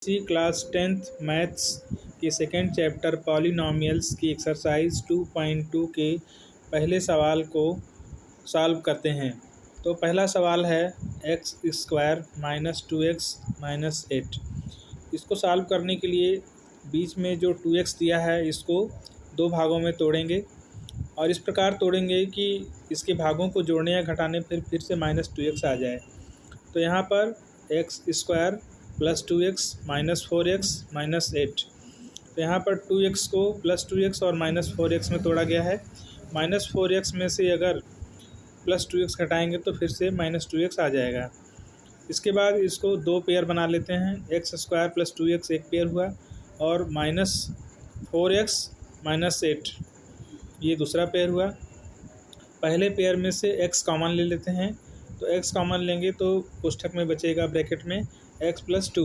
सी class 10th maths के second chapter polynomials की exercise 2.2 के पहले सवाल को सॉल्व करते हैं। तो पहला सवाल है x square minus 2x minus 8। इसको सॉल्व करने के लिए बीच में जो 2x दिया है इसको दो भागों में तोड़ेंगे और इस प्रकार तोड़ेंगे कि इसके भागों को जोड़ने या घटाने फिर से माइनस 2x आ जाए। तो यहाँ पर x square plus 2x minus 4x minus 8। तो यहाँ पर 2x को प्लस 2x और माइनस 4x में तोड़ा गया है। माइनस 4x में से अगर प्लस 2x घटाएंगे तो फिर से माइनस 2x आ जाएगा। इसके बाद इसको दो पेयर बना लेते हैं। एक्स स्क्वायर प्लस 2x एक पेयर हुआ और माइनस 4x माइनस 8 ये दूसरा पेयर हुआ। पहले पेयर में से x कॉमन ले लेते हैं। तो x कॉमन लेंगे तो कोष्ठक में बचेगा ब्रैकेट में x प्लस 2,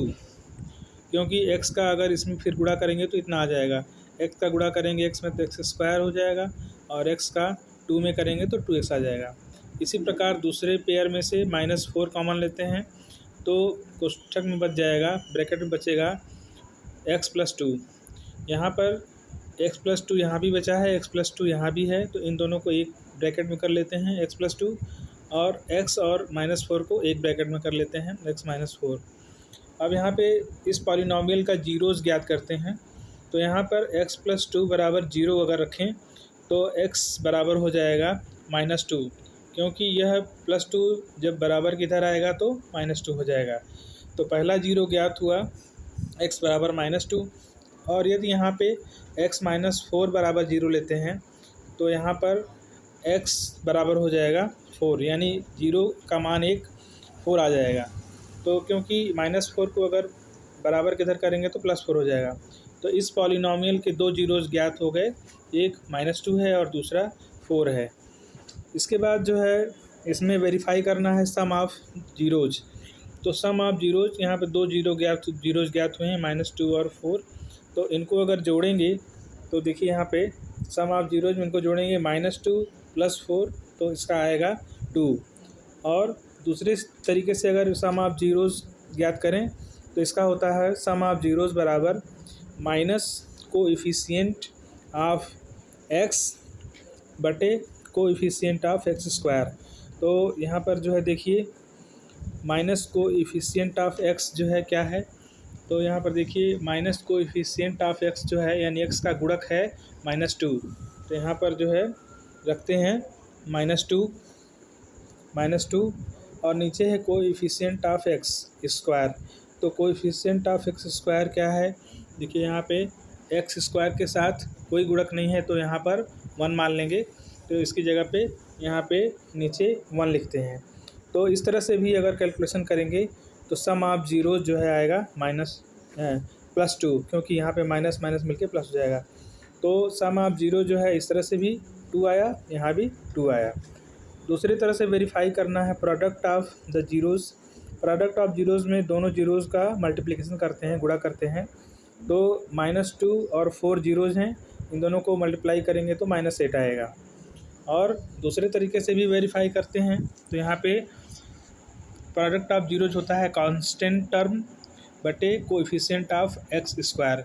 क्योंकि x का अगर इसमें फिर गुणा करेंगे तो इतना आ जाएगा। x का गुणा करेंगे x में तो x स्क्वायर हो जाएगा और x का 2 में करेंगे तो 2x आ जाएगा। इसी प्रकार दूसरे पेयर में से माइनस 4 कॉमन लेते हैं तो कोष्ठक में बच जाएगा, ब्रैकेट में बचेगा x प्लस 2। यहाँ पर x प्लस 2 यहाँ भी बचा है, x प्लस 2 यहाँ भी है, तो इन दोनों को एक ब्रैकेट में कर लेते हैं x प्लस 2 और x और माइनस 4 को एक ब्रैकेट में कर लेते हैं x माइनस 4। अब यहाँ पे इस पॉलिनॉमियल का जीरोज़ ज्ञात करते हैं। तो यहाँ पर x प्लस 2 बराबर 0 अगर रखें तो x बराबर हो जाएगा माइनस 2, क्योंकि यह प्लस 2 जब बराबर किधर आएगा तो माइनस 2 हो जाएगा। तो पहला जीरो ज्ञात हुआ x बराबर माइनस 2। और यदि यहाँ पे x माइनस 4 बराबर 0 लेते हैं तो यहाँ पर x बराबर हो जाएगा 4, यानी 0 का मान 4 आ जाएगा। तो क्योंकि माइनस 4 को अगर बराबर किधर करेंगे तो प्लस 4 हो जाएगा। तो इस पॉलिनॉमियल के दो जीरोज़ ज्ञात हो गए, एक माइनस 2 है और दूसरा 4 है। इसके बाद जो है इसमें वेरीफाई करना है सम ऑफ जीरोज़। तो सम ऑफ जीरोज़ यहाँ पे दो जीरोज़ ज्ञात हुए हैं, माइनस 2 और 4। तो इनको अगर जोड़ेंगे तो देखिए यहाँ पे सम ऑफ जीरोज़ में इनको जोड़ेंगे माइनस 2 प्लस 4 तो इसका आएगा 2। और दूसरे तरीके से अगर सम ऑफ जीरोज़ ज्ञात करें तो इसका होता है सम ऑफ जीरोज़ बराबर माइनस कोएफिशिएंट ऑफ x बटे कोएफिशिएंट ऑफ x स्क्वायर। तो यहाँ पर जो है देखिए माइनस कोएफिशिएंट ऑफ x जो है क्या है, तो यहाँ पर देखिए माइनस कोएफिशिएंट ऑफ x जो है यानी x का गुणक है माइनस 2। तो यहाँ पर जो है रखते हैं माइनस 2 और नीचे है कोएफिशिएंट ऑफ x स्क्वायर। तो कोएफिशिएंट ऑफ x स्क्वायर क्या है, देखिए यहाँ पे x स्क्वायर के साथ कोई गुणक नहीं है तो यहाँ पर 1 मान लेंगे। तो इसकी जगह पे यहाँ पे नीचे 1 लिखते हैं। तो इस तरह से भी अगर कैलकुलेशन करेंगे तो सम ऑफ जीरो जो है आएगा माइनस प्लस 2, क्योंकि यहाँ पे माइनस माइनस मिलके प्लस हो जाएगा। तो सम ऑफ जीरो जो है इस तरह से भी 2 आया, यहाँ भी 2 आया। दूसरी तरह से वेरीफाई करना है product of the zeros. Product of zeros में दोनों जीरोज़ का मल्टीप्लिकेशन करते हैं, गुणा करते हैं। तो माइनस 2 और 4 जीरोज़ हैं, इन दोनों को मल्टीप्लाई करेंगे तो माइनस 8 आएगा। और दूसरे तरीके से भी वेरीफाई करते हैं। तो यहाँ पे प्रोडक्ट ऑफ जीरोज़ होता है कांस्टेंट टर्म बटे कोएफिशिएंट ऑफ x स्क्वायर।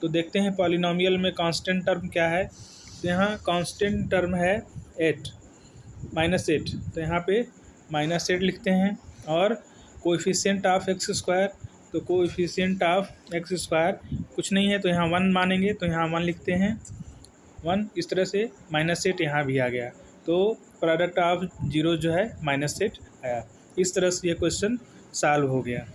तो देखते हैं पॉलिनॉमियल में कांस्टेंट टर्म क्या है। तो यहाँ कांस्टेंट टर्म है माइनस 8। तो यहाँ पे माइनस 8 लिखते हैं और कोएफिशिएंट ऑफ x स्क्वायर, तो कोएफिशिएंट ऑफ x स्क्वायर कुछ नहीं है तो यहाँ 1 मानेंगे, तो यहाँ 1 लिखते हैं 1। इस तरह से माइनस 8 यहाँ भी आ गया। तो प्रोडक्ट ऑफ जीरो जो है माइनस 8 आया। इस तरह से ये क्वेश्चन सॉल्व हो गया।